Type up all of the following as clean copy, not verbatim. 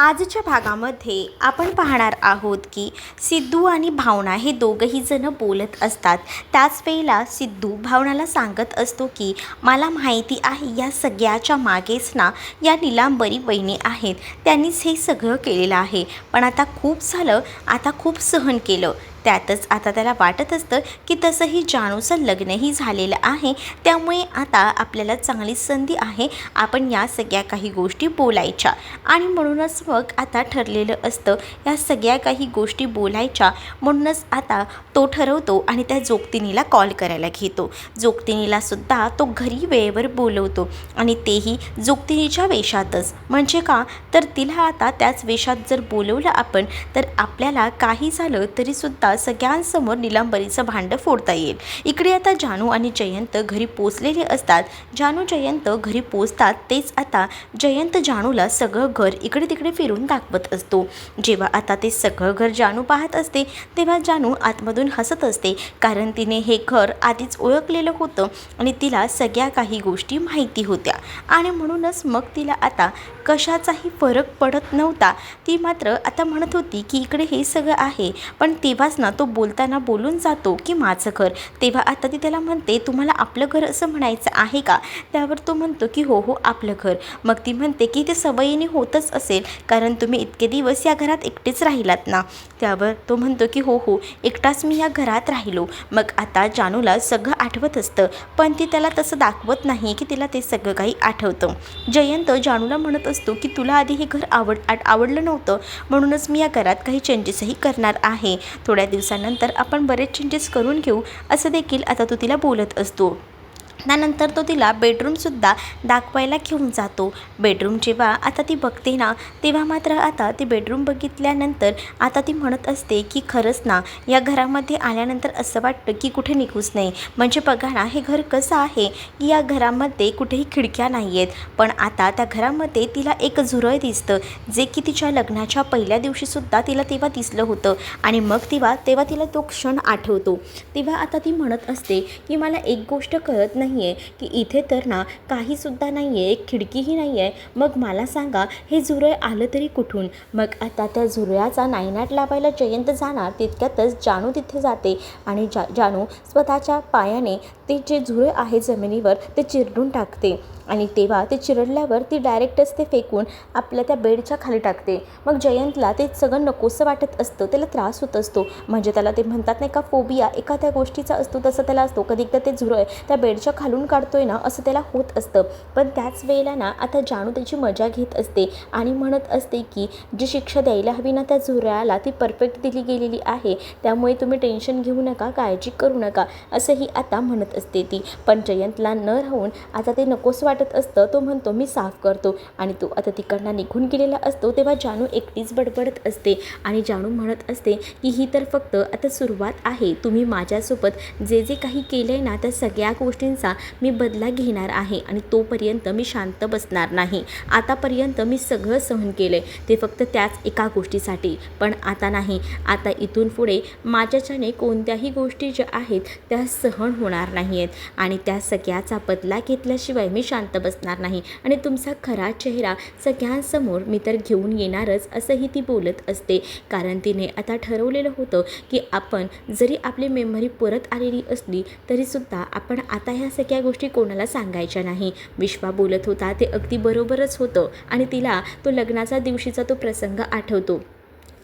आजच्या भागामध्ये आपण पाहणार आहोत की सिद्धू आणि भावना हे दोघंही जण बोलत असतात। त्याच वेळेला सिद्धू भावनाला सांगत असतो की मला माहिती आहे या सगळ्याच्या मागेच ना या नीलांबरी वहिनी आहेत, त्यांनीच हे सगळं केलेलं आहे। पण आता खूप झालं, आता खूप सहन केलं। त्यातच आता त्याला वाटत असतं की तसंही जानूचं लग्नही झालेलं आहे, त्यामुळे आता आपल्याला चांगली संधी आहे आपण या सगळ्या काही गोष्टी बोलायच्या। आणि म्हणूनच मग आता ठरलेलं असतं या सगळ्या काही गोष्टी बोलायच्या। म्हणूनच आता तो ठरवतो आणि त्या जोगतिनीला कॉल करायला घेतो। जोगतिनीला सुद्धा तो घरी वेळेवर बोलवतो आणि तेही जोगतिनीच्या वेशातच। म्हणजे का तर तिला आता त्याच वेशात जर बोलवलं आपण तर आपल्याला काही झालं तरी सुद्धा सगळ्यांसमोर नीलांबरीचं भांडं फोडता येईल। इकडे आता जानू आणि जयंत घरी पोचलेले असतात। जानू जयंत घरी पोचतात तेच आता जयंत जानूला सगळं घर इकडे तिकडे फिरून दाखवत असतो। जेव्हा आता ते सगळं घर जानू पाहत असते तेव्हा जानू आतमधून हसत असते, कारण तिने हे घर आधीच ओळखलेलं होतं आणि तिला सगळ्या काही गोष्टी माहिती होत्या आणि म्हणूनच मग तिला आता कशाचाही फरक पडत नव्हता। ती मात्र आता म्हणत होती की इकडे हे सगळं आहे, पण तेव्हाच ना तो बोलताना बोलून जातो की माझं घर। तेव्हा आता ती त्याला म्हणते तुम्हाला आपलं घर असं म्हणायचं आहे का? त्यावर तो म्हणतो की हो हो आपलं घर। मग ती म्हणते की ते सवयीने होतच असेल, कारण तुम्ही इतके दिवस या घरात एकटेच राहिलात ना। त्यावर तो म्हणतो की हो हो एकटाच मी या घरात राहिलो। मग आता जानूला सगळं आठवत असतं, पण ती त्याला तसं दाखवत नाही की तिला ते सगळं काही आठवतं। जयंत जानूला म्हणत असतो की तुला आधी हे घर आवडलं नव्हतं, म्हणूनच मी या घरात काही चेंजेसही करणार आहे। थोड्या दिवसानंतर आपण बरेच चेंजेस करून घेऊ, असं देखील आता तो तिला बोलत असतो। त्यानंतर तो तिला बेडरूमसुद्धा दाखवायला घेऊन जातो। बेडरूम जेव्हा आता ती बघते ना तेव्हा मात्र आता ती बेडरूम बघितल्यानंतर आता ती म्हणत असते की खरंच ना या घरामध्ये आल्यानंतर असं वाटतं की कुठे निघूच नाही। म्हणजे बघा ना हे घर कसं आहे की या घरामध्ये कुठेही खिडक्या नाही आहेत, पण आता त्या घरामध्ये तिला एक झुरळ दिसतं, जे की तिच्या लग्नाच्या पहिल्या दिवशीसुद्धा तिला तेव्हा दिसलं होतं आणि मग तेव्हा तिला तो क्षण आठवतो। तेव्हा आता ती म्हणत असते की मला एक गोष्ट कळत नाही की इथे तर ना काहीसुद्धा नाही आहे, एक खिडकीही नाही आहे, मग मला सांगा हे झुरळ आलं तरी कुठून? मग आता त्या झुरळाचा नायनाट लावायला जयंत जाणार तितक्यातच जानू तिथे जाते आणि जानू स्वतःच्या पायाने ते जे झुरळ आहे जमिनीवर ते चिरडून टाकते आणि तेव्हा ते चिरडल्यावर ती डायरेक्टच ते फेकून आपल्या त्या बेडच्या खाली टाकते। मग जयंतला ते सगळं नकोसं वाटत असतं, त्याला त्रास होत असतो। म्हणजे त्याला ते म्हणतात नाही का फोबिया एखाद्या गोष्टीचा असतो तसं त्याला असतो, कधी एकदा ते झुरळ त्या बेडच्या खालून काढतोय ना असं त्याला होत असतं। पण त्याच वेळेला ना आता जानू त्याची मजा घेत असते आणि म्हणत असते की जी शिक्षा द्यायला हवी ना त्या झुरळाला ती परफेक्ट दिली गेलेली आहे, त्यामुळे तुम्ही टेन्शन घेऊ नका, काळजी करू नका, असंही आता म्हणत असते ती। पण जयंतला न राहून आता ते नकोसं वाटत असतं। तो म्हणतो मी साफ करतो आणि तो आता तिकडनं निघून गेलेला असतो। तेव्हा जानू एकटीच बडबडत असते आणि जानू म्हणत असते की ही तर फक्त आता सुरुवात आहे, तुम्ही माझ्यासोबत जे जे काही केलंय ना त्या सगळ्या गोष्टींचा मी बदला घेणार आहे आणि तोपर्यंत मी शांत बसणार नाही। आतापर्यंत मी सगळं सहन केलंय, ते फक्त त्याच एका गोष्टीसाठी, पण आता नाही। आता इथून पुढे माझ्याच्याने कोणत्याही गोष्टी ज्या आहेत त्या सहन होणार नाही आहेत आणि त्या सगळ्याचा बदला घेतल्याशिवाय मी शांत बसणार नाही आणि तुमचा खरा चेहरा सगळ्यांसमोर मी तर घेऊन येणारच, असंही ती बोलत असते। कारण तिने आता ठरवलेलं होतं की आपण जरी आपली मेमरी परत आलेली असली तरीसुद्धा आपण आता ह्या सगळ्या गोष्टी कोणाला सांगायच्या नाही। विश्वा बोलत होता ते अगदी बरोबरच होतं आणि तिला तो लग्नाचा दिवशीचा तो प्रसंग आठवतो,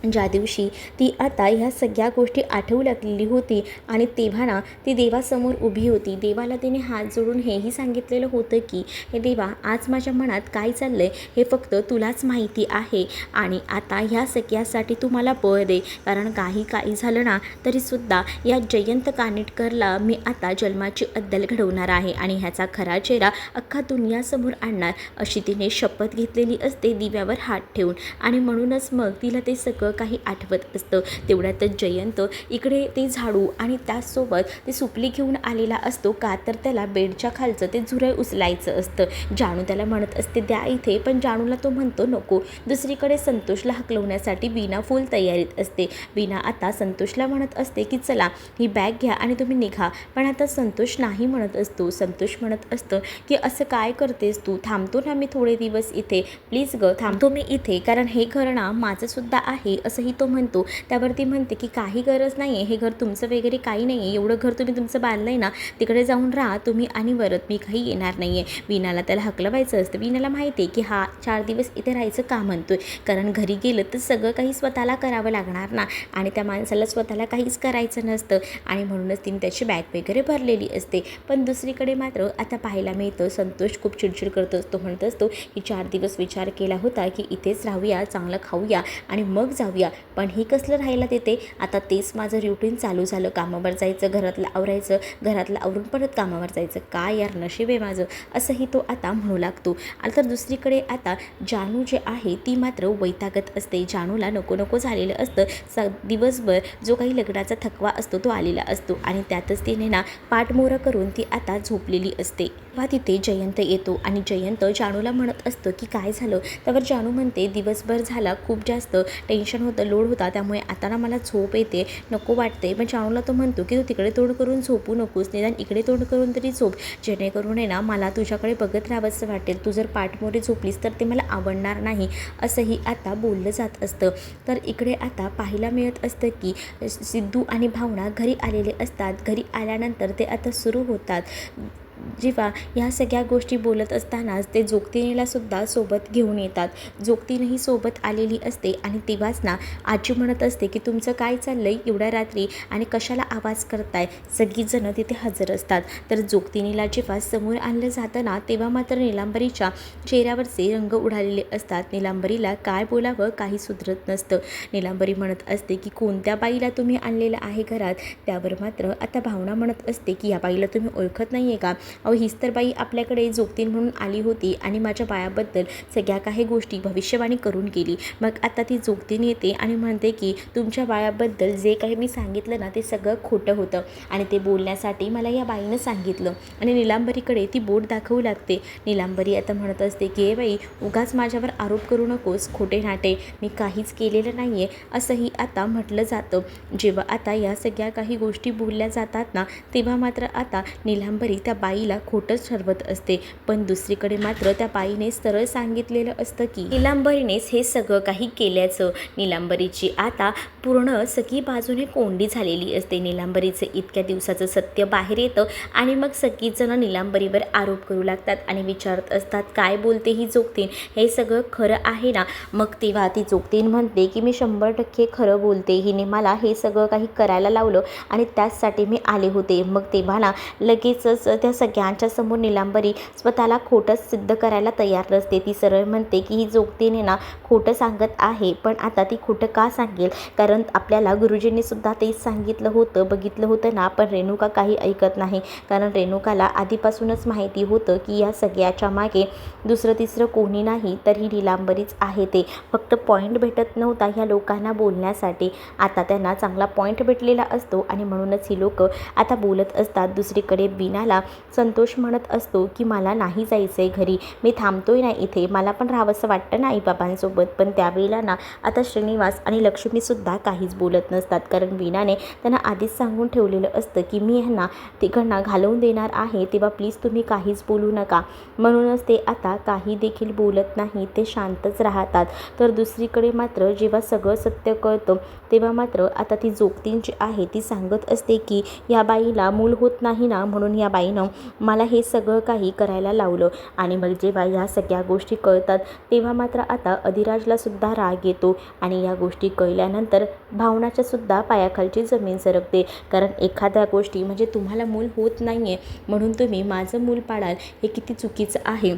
ज्या दिवशी ती आता ह्या सगळ्या गोष्टी आठवू लागलेली होती आणि तेव्हा ना ती देवासमोर उभी होती। देवाला तिने हात जोडून हेही सांगितलेलं होतं की हे देवा, आज माझ्या मनात काय चाललं आहे हे फक्त तुलाच माहिती आहे आणि आता ह्या सगळ्यासाठी तू मला बळ दे, कारण काही झालं ना तरीसुद्धा या जयंत कानेटकरला मी आता जन्माची अद्दल घडवणार आहे आणि ह्याचा खरा चेहरा अख्खा दुनियासमोर आणणार, अशी तिने शपथ घेतलेली असते दिव्यावर हात ठेवून। आणि म्हणूनच मग तिला ते सगळं सगळं काही आठवत असतं. तेवढ्यातच जयंत इकडे ते झाडू आणि त्याचसोबत ते सुपली घेऊन आलेला असतो. का तर त्याला बेडच्या खालचं ते झुरळ उचलायचं असतं. जानू त्याला म्हणत असते द्या इथे, पण जानूला तो म्हणतो नको. दुसरीकडे संतोषला हकलवण्यासाठी वीणा फुल तयारीत असते. वीणा आता संतोषला म्हणत असते की चला ही बॅग घ्या आणि तुम्ही निघा, पण आता संतोष नाही म्हणत असतो. संतोष म्हणत असतं की असं काय करतेस तू, थांबतो ना मी थोडे दिवस इथे, प्लीज ग थांबतो मी इथे, कारण हे घर ना माझंसुद्धा आहे असंही तो म्हणतो. त्यावरती म्हणते की काही गरज नाही आहे, हे घर तुमचं वगैरे काही नाही आहे, एवढं घर तुम्ही तुमचं बांधलं आहे ना, तिकडे जाऊन राहा तुम्ही आणि परत मी काही येणार नाही आहे. वीणाला त्याला हकलवायचं असतं. वीणाला माहिती आहे की हा 4 दिवस इथे राहायचं का म्हणतोय, कारण घरी गेलं तर सगळं काही स्वतःला करावं लागणार ना, आणि त्या माणसाला स्वतःला काहीच करायचं नसतं, आणि म्हणूनच तिने त्याची बॅग वगैरे भरलेली असते. पण दुसरीकडे मात्र आता पाहायला मिळतं संतोष खूप चिडचिड करत असतो. म्हणत असतो की 4 दिवस विचार केला होता की इथेच राहूया, चांगलं खाऊया आणि मग जाऊया, पण हे कसलं राहायला देते. आता तेच माझं रुटीन चालू झालं, कामावर जायचं, घरातलं आवरायचं, घरातलं आवरून परत कामावर जायचं, काय यार नशीब आहे माझं, असंही तो आता म्हणू लागतो. तर दुसरीकडे आता जानू जे आहे ती मात्र वैतागत असते. जानूला नको नको झालेलं असतं. दिवसभर जो काही लग्नाचा थकवा असतो तो आलेला असतो, आणि त्यातच तिने ना पाठमोरा करून ती आता झोपलेली असते. तेव्हा तिथे जयंत येतो आणि जयंत जानूला म्हणत असतं की काय झालं. त्यावर जानू म्हणते दिवसभर झाला खूप जास्त टेन्शन होतं, लोड होता, त्यामुळे आता ना मला झोप येते, नको वाटते. पण जानूला तो म्हणतो की तू तिकडे तोंड करून झोपू नकोस, निदान इकडे तोंड करून तरी झोप, जेणेकरून आहे ना मला तुझ्याकडे बघत राहावंसं वाटेल, तू जर पाठमोरे झोपलीस तर ते मला आवडणार नाही, असंही आता बोललं जात असतं. तर इकडे आता पाहायला मिळत असतं की सिद्धू आणि भावना घरी आलेले असतात. घरी आल्यानंतर ते आता सुरू होतात. जेव्हा ह्या सगळ्या गोष्टी बोलत असतानाच ते जोगतीनेलासुद्धा सोबत घेऊन येतात. जोगतीनंही सोबत आलेली असते, आणि तेव्हाच ना आजी म्हणत असते की तुमचं काय चाललंय एवढ्या रात्री आणि कशाला आवाज करताय. सगळीजणं तिथे हजर असतात. तर जोगतीनेला जेव्हा समोर आणलं जातं ना, तेव्हा मात्र नीलांबरीच्या चेहऱ्यावरचे रंग उडालेले असतात. नीलांबरीला काय बोलावं काही सुधरत नसतं. नीलांबरी म्हणत असते की कोणत्या बाईला तुम्ही आणलेलं आहे घरात. त्यावर मात्र आता भावना म्हणत असते की या बाईला तुम्ही ओळखत नाही आहे का, अहो हीच तर बाई आपल्याकडे जोगतीन म्हणून आली होती आणि माझ्या बायाबद्दल सगळ्या काही गोष्टी भविष्यवाणी करून गेली. मग आता ती जोगतीन येते आणि म्हणते की तुमच्या बायाबद्दल जे काही मी सांगितलं ना ते सगळं खोटं होतं, आणि ते बोलण्यासाठी मला या बाईनं सांगितलं. आणि नीलांबरीकडे ती बोट दाखवू लागते. नीलांबरी आता म्हणत असते की ए बाई उगाच माझ्यावर आरोप करू नकोस, खोटे नाटे, मी काहीच केलेलं नाही आहे, असंही आता म्हटलं जातं. जेव्हा आता या सगळ्या काही गोष्टी बोलल्या जातात ना, तेव्हा मात्र आता नीलांबरी त्या बाईला खोटंच ठरवत असते. पण दुसरीकडे मात्र त्या बाईने सरळ सांगितलेलं असतं की नीलांबरीनेच हे सगळं काही केल्याचं. नीलांबरीची आता पूर्ण सगळी बाजूने कोंडी झालेली असते. नीलांबरीचं इतक्या दिवसाचं सत्य बाहेर येतं, आणि मग सगळीजणं नीलांबरीवर आरोप करू लागतात आणि विचारत असतात काय बोलते ही जोगतीन, हे सगळं खरं आहे ना. मग तेव्हा ती जोगतीन म्हणते की मी 100% खरं बोलते, हिने मला हे सगळं काही करायला लावलं आणि त्याचसाठी मी आले होते. मग तेव्हा ना लगेचच त्या सगळ्यांच्या समोर नीलांबरी स्वतःला खोटंच सिद्ध करायला तयार नसते. ती सरळ म्हणते की ही जोगतीने ना खोटं सांगत आहे, पण आता ती खोटं का सांगेल, कारण आपल्याला गुरुजींनी सुद्धा तेच सांगितलं होतं, बघितलं होतं ना. पण रेणुका काही ऐकत नाही, कारण रेणुकाला आधीपासूनच माहिती होतं की या सगळ्याच्या मागे दुसरं तिसरं कोणी नाही तर ही नीलांबरीच आहे. ते फक्त पॉईंट भेटत नव्हता ह्या लोकांना बोलण्यासाठी, आता त्यांना चांगला पॉईंट भेटलेला असतो, आणि म्हणूनच ही लोक आता बोलत असतात. दुसरीकडे वीणाला संतोष म्हणत असतो की मला नाही जायचं आहे घरी, मी थांबतोय ना इथे, मला पण राहावंसं वाटतं ना आईबाबांसोबत. पण त्यावेळेला ना आता श्रीनिवास आणि लक्ष्मीसुद्धा काहीच बोलत नसतात, कारण वीणाने त्यांना आधीच सांगून ठेवलेलं असतं की मी ह्यांना तिकडनं घालवून देणार आहे, तेव्हा प्लीज तुम्ही काहीच बोलू नका. म्हणूनच ते आता काही देखील बोलत नाही, ते शांतच राहतात. तर दुसरीकडे मात्र जेव्हा सगळं सत्य कळतं तेव्हा मात्र आता ती जोगतीन जी आहे ती सांगत असते की या बाईला मूल होत नाही ना, म्हणून या बाईनं मला हे सगळं काही करायला लावलं. आणि मग जेव्हा या सगळ्या गोष्टी कळतात तेव्हा मात्र आता अधिराजला सुद्धा राग येतो, आणि या गोष्टी कळल्यानंतर भावनाच्या सुद्धा पायाखालची जमीन सरकते. कारण एखाद्या गोष्टी म्हणजे तुम्हाला मूल होत नाही आहे म्हणून तुम्ही माझं मूल पाडाल हे किती चुकीचं आहे.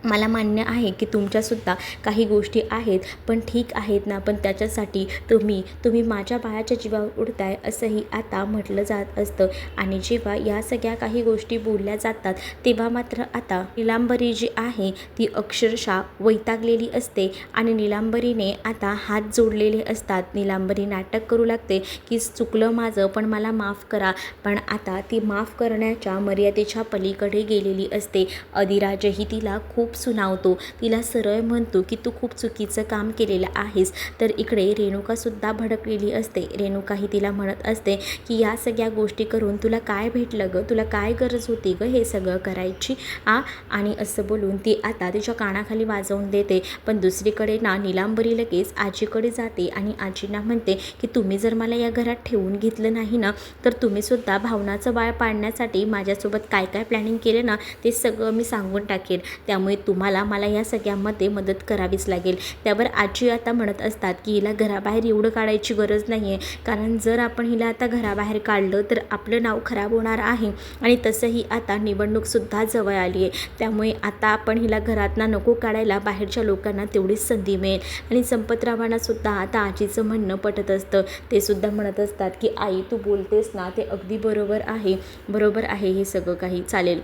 मला मान्य आहे की तुमच्यासुद्धा काही गोष्टी आहेत, पण ठीक आहेत ना, पण त्याच्यासाठी तुम्ही माझ्या बाळाच्या जीवावर उडताय असंही आता म्हटलं जात असतं. आणि जेव्हा या सगळ्या काही गोष्टी बोलल्या जातात तेव्हा मात्र आता नीलांबरी जी आहे ती अक्षरशः वैतागलेली असते आणि नीलांबरीने आता हात जोडलेले असतात. नीलांबरी नाटक करू लागते की चुकलं माझं, पण मला माफ करा. पण आता ती माफ करण्याच्या मर्यादेच्या पलीकडे गेलेली असते. अधिराजही तिला खूप सुनावतो, तिला सरळ म्हणतो की तू खूप चुकीचं काम केलेलं आहेस. तर इकडे रेणुकासुद्धा भडकलेली असते. रेणुकाही तिला म्हणत असते की या सगळ्या गोष्टी करून तुला काय भेटलं गं, तुला काय गरज होती गं हे सगळं करायची आणि असं बोलून ती आता तिच्या कानाखाली वाजवून देते. पण दुसरीकडे ना नीलांबरी लगेच आजीकडे जाते आणि आजींना म्हणते की तुम्ही जर मला या घरात ठेवून घेतलं नाही ना, तर तुम्हीसुद्धा भावनाचं बाळ पाडण्यासाठी माझ्यासोबत काय काय प्लॅनिंग केलं ना ते सगळं मी सांगून टाकेन. त्यामुळे तुम्हाला मला या सगळ्यामध्ये मदत करावीच लागेल. त्यावर आजी आता म्हणत असतात की हिला घराबाहेर एवढं काढायची गरज नाही आहे, कारण जर आपण हिला आता घराबाहेर काढलं तर आपलं नाव खराब होणार आहे आणि तसंही आता निवडणूकसुद्धा जवळ आली आहे. त्यामुळे आता आपण हिला घरातनं नको काढायला बाहेरच्या लोकांना तेवढीच संधी मिळेल. आणि संपतरावांनासुद्धा आता आजीचं म्हणणं पटत असतं. ते सुद्धा म्हणत असतात की आई तू बोलतेस ना ते अगदी बरोबर आहे हे सगळं काही चालेल.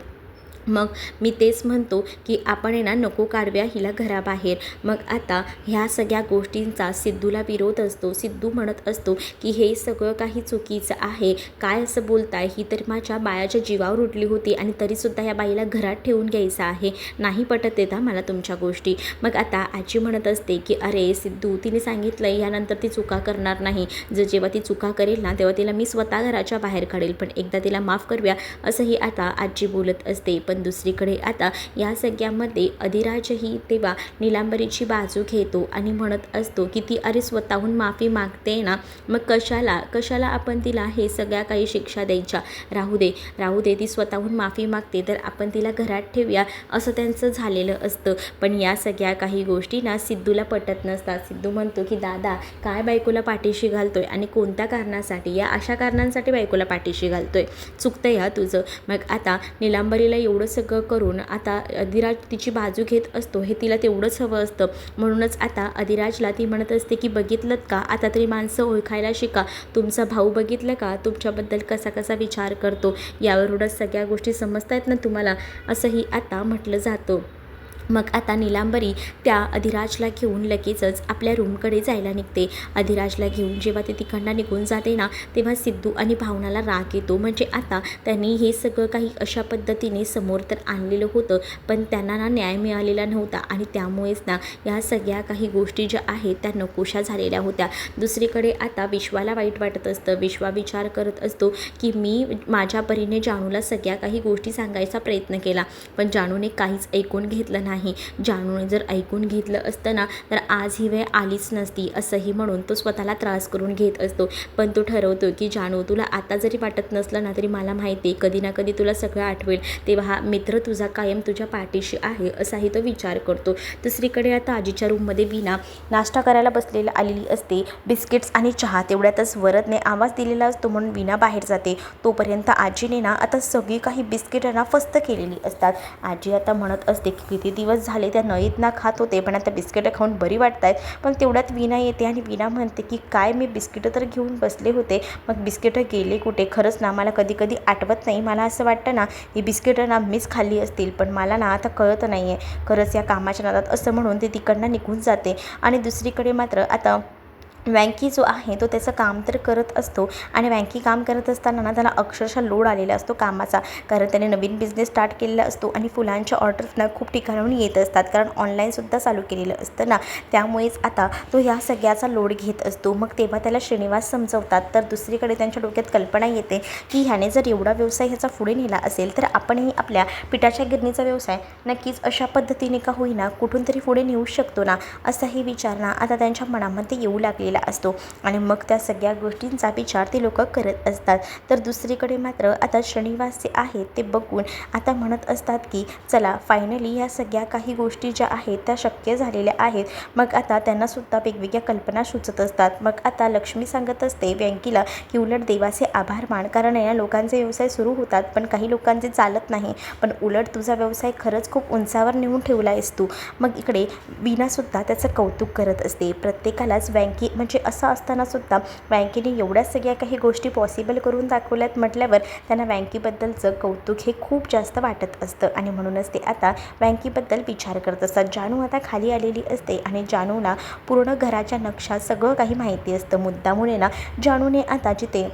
मग मी तेच म्हणतो की आपण आहे ना नको काढूया हिला घराबाहेर. मग आता ह्या सगळ्या गोष्टींचा सिद्धूला विरोध असतो. सिद्धू म्हणत असतो की हे सगळं काही चुकीचं आहे, काय असं बोलताय, ही तर माझ्या बाळाच्या जीवावर उठली होती आणि तरीसुद्धा या बाईला घरात ठेवून घ्यायचं आहे, नाही पटत येता मला तुमच्या गोष्टी. मग आता आजी म्हणत असते की अरे सिद्धू तिने सांगितलं यानंतर ती चुका करणार नाही, जेव्हा ती चुका करेल ना तेव्हा तिला मी स्वतः घराच्या बाहेर काढेल, पण एकदा तिला माफ करूया असंही आता आजी बोलत असते. पण दुसरीकडे आता या सगळ्यामध्ये अधिराजही तेव्हा नीलांबरीची बाजू घेतो आणि म्हणत असतो की ती अरे स्वतःहून माफी मागते ना, मग कशाला आपण तिला हे सगळ्या काही शिक्षा द्यायच्या, राहू दे ती स्वतःहून माफी मागते तर आपण तिला घरात ठेवूया असं त्यांचं झालेलं असतं. पण या सगळ्या काही गोष्टी ना सिद्धूला पटत नसतात. सिद्धू म्हणतो की दादा काय बायकोला पाठीशी घालतोय आणि कोणत्या कारणासाठी, या अशा कारणांसाठी बायकोला पाठीशी घालतोय, चुकतंय हा तुझं. मग आता नीलांबरीला एवढं सगळं करून आता अधिराज तिची बाजू घेत असतो, हे तिला तेवढंच हवं असतं. म्हणूनच आता अधिराजला ती म्हणत असते की बघितलं का, आता तरी माणसं ओळखायला शिका, तुमचा भाऊ बघितलं का तुमच्याबद्दल कसा विचार करतो, यावरूनच सगळ्या गोष्टी समजतायत ना तुम्हाला, असंही आता म्हटलं जातं. मग आता नीलांबरी त्या अधिराजला घेऊन लगेचच आपल्या रूमकडे जायला निघते. अधिराजला घेऊन जेव्हा ते तिकडनं निघून जाते ना तेव्हा सिद्धू आणि भावनाला राग येतो. म्हणजे आता त्यांनी हे सगळं काही अशा पद्धतीने समोर तर आणलेलं होतं, पण त्यांना ना न्याय मिळालेला नव्हता आणि त्यामुळेच ना या सगळ्या काही गोष्टी ज्या आहेत त्या नकोशा झालेल्या होत्या. दुसरीकडे आता विश्वाला वाईट वाटत असतं. विश्वा विचार करत असतो की मी माझ्या परीने जानूला सगळ्या काही गोष्टी सांगायचा प्रयत्न केला, पण जानूने काहीच ऐकून घेतलं नाही. जानूने जर ऐकून घेतलं असतं ना तर आज ही वेळ आलीच नसती, असंही म्हणून तो स्वतःला त्रास करून घेत असतो. पण तो ठरवतो की जानू तुला आता जरी वाटत नसलं ना तरी मला माहिती आहे कधी ना कधी तुला सगळं आठवेल, तेव्हा हा मित्र तुझा कायम तुझ्या पाठीशी आहे, असाही तो विचार करतो. दुसरीकडे आता आजीच्या रूममध्ये वीणा नाश्ता करायला आलेली असते. बिस्किट्स आणि चहा. तेवढ्यातच वरदने आवाज दिलेला असतो म्हणून वीणा बाहेर जाते. तोपर्यंत आजीने ना आता सगळी काही बिस्किटांना फस्त केलेली असतात. आजी आता म्हणत असते की किती दिवस झाले त्या नळीतना खात होते, पण आता बिस्किटं खाऊन बरी वाटत आहेत. पण तेवढ्यात वीणा येते आणि वीणा म्हणते की काय मी बिस्किटं तर घेऊन बसले होते, मग बिस्किटं गेले कुठे. खरंच ना मला कधी आठवत नाही, मला असं वाटतं ना ही बिस्किटं ना मीच खाल्ली असतील, पण मला ना आता कळत नाही आहे खरंच या कामाच्या नादात, असं म्हणून ते तिकडनं निघून जाते. आणि दुसरीकडे मात्र आता वँकी जो आहे तो त्याचं काम तर करत असतो आणि वँकी काम करत असताना ना त्याला अक्षरशः लोड आलेला असतो कामाचा, कारण त्याने नवीन बिझनेस स्टार्ट केलेला असतो आणि फुलांच्या ऑर्डर्स ना खूप ठिकाणाहून येत असतात, कारण ऑनलाईनसुद्धा चालू केलेलं असतं ना, त्यामुळेच आता तो ह्या सगळ्याचा लोड घेत असतो. मग तेव्हा त्याला श्रीनिवास समजवतात. तर दुसरीकडे त्यांच्या डोक्यात कल्पना येते की ह्याने जर एवढा व्यवसाय ह्याचा पुढे नेला असेल तर आपणही आपल्या पिठाच्या गिरणीचा व्यवसाय नक्कीच अशा पद्धतीने का होईना कुठून तरी पुढे नेऊ शकतो ना, असाही विचार ना आता त्यांच्या मनामध्ये येऊ लागलेला ठेवलेला असतो आणि मग त्या सगळ्या गोष्टींचा विचार ते लोक करत असतात. तर दुसरीकडे मात्र आता श्रीनिवास जे आहेत ते बघून आता म्हणत असतात की चला फायनली या सगळ्या काही गोष्टी ज्या आहेत त्या शक्य झालेल्या आहेत. मग आता त्यांनासुद्धा वेगवेगळ्या कल्पना सुचत असतात. मग आता लक्ष्मी सांगत असते व्यंकीला की उलट देवाचे आभार मान, कारण या लोकांचे व्यवसाय सुरू होतात पण काही लोकांचे चालत नाही, पण उलट तुझा व्यवसाय खरंच खूप उंचावर नेऊन ठेवला आहेस तू. मग इकडे वीणासुद्धा त्याचं कौतुक करत असते. प्रत्येकालाच व्यंकी म्हणजे असं असतानासुद्धा व्यंकीने एवढ्या सगळ्या काही गोष्टी पॉसिबल करून दाखवल्यात म्हटल्यावर त्यांना व्यंकीबद्दलचं कौतुक हे खूप जास्त वाटत असतं आणि म्हणूनच ते आता व्यंकीबद्दल विचार करत असतात. जानू आता खाली आलेली असते आणि जानूला पूर्ण घराच्या नक्षा सगळं काही माहिती असतं. मुद्दामुळे ना जानूने आता जिथे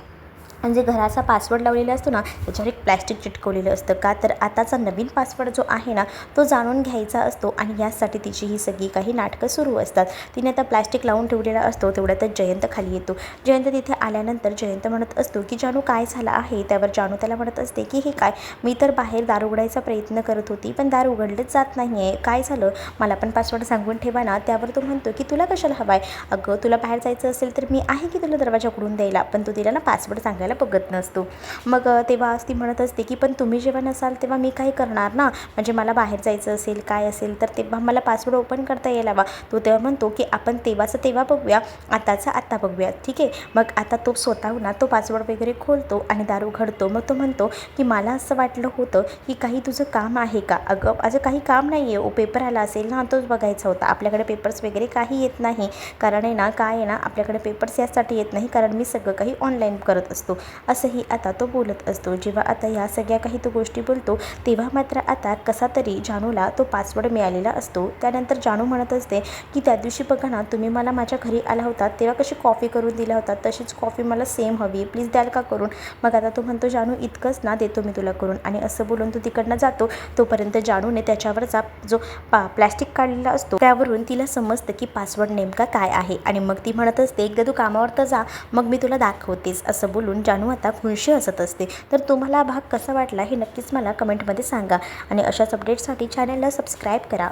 म्हणजे घराचा पासवर्ड लावलेला असतो ना त्याच्यावर एक प्लॅस्टिक चिटकवलेलं असतं, का तर आताचा नवीन पासवर्ड जो आहे ना तो जाणून घ्यायचा असतो आणि यासाठी तिची ही सगळी काही नाटकं सुरू असतात. तिने आता प्लॅस्टिक लावून ठेवलेला असतो. तेवढ्यातच जयंत खाली येतो. जयंत तिथे आल्यानंतर जयंत म्हणत असतो की जानू काय झालं आहे. त्यावर जानू त्याला म्हणत असते की हे काय, मी तर बाहेर दार उघडायचा प्रयत्न करत होती पण दार उघडलेच जात नाही आहे, काय झालं, मला पण पासवर्ड सांगून ठेवा ना. त्यावर तो म्हणतो की तुला कशाला हवा आहे, अगं तुला बाहेर जायचं असेल तर मी आहे की तुला दरवाजा उघडून द्यायला, पण तू तिला ना पासवर्ड सांगायला बघत नसतो. मग तेव्हा ती म्हणत असते की पण तुम्ही जेव्हा नसाल तेव्हा मी काय करणार ना, म्हणजे मला बाहेर जायचं असेल काय असेल तर तेव्हा मला पासवर्ड ओपन करता यायला हवा. तो तेव्हा म्हणतो की आपण तेव्हाचं तेव्हा बघूया, आताचा आत्ता बघूया, ठीक आहे. मग आता तो स्वतःहून तो पासवर्ड वगैरे खोलतो आणि दार उघडतो. मग तो म्हणतो की मला असं वाटलं होतं की काही तुझं काम आहे का. अगं माझं काही काम नाही आहे, पेपर आला असेल ना तोच बघायचा होता. आपल्याकडे पेपर्स वगैरे काही येत नाही, कारण आहे ना काय आहे ना आपल्याकडे पेपर्स यासाठी येत नाही कारण मी सगळं काही ऑनलाईन करत असतो, असंही आता तो बोलत असतो. जेव्हा आता ह्या सगळ्या काही तो गोष्टी बोलतो तेव्हा मात्र आता कसा तरी जानूला तो पासवर्ड मिळालेला असतो. त्यानंतर जानू म्हणत असते की त्या दिवशी बघा ना तुम्ही मला माझ्या घरी आला होता तेव्हा कशी कॉफी करून दिला होता, तशीच कॉफी मला सेम हवी, प्लीज द्याल का करून. मग आता तो म्हणतो जानू इतकंच ना, देतो मी तुला करून, आणि असं बोलून तो तिकडनं जातो. तोपर्यंत जानूने त्याच्यावरचा जो प्लॅस्टिक काढलेला असतो त्यावरून तिला समजतं की पासवर्ड नेमका काय आहे आणि मग ती म्हणत असते एकदा तू कामावर तर जा मग मी तुला दाखवतेस, असं बोलून जानू आता खुशी हसत असते. तर तुम्हाला भाग कसा वाटला हे नक्कीच मला कमेंटमध्ये सांगा आणि अशाच अपडेट्ससाठी चॅनलला सबस्क्राईब करा.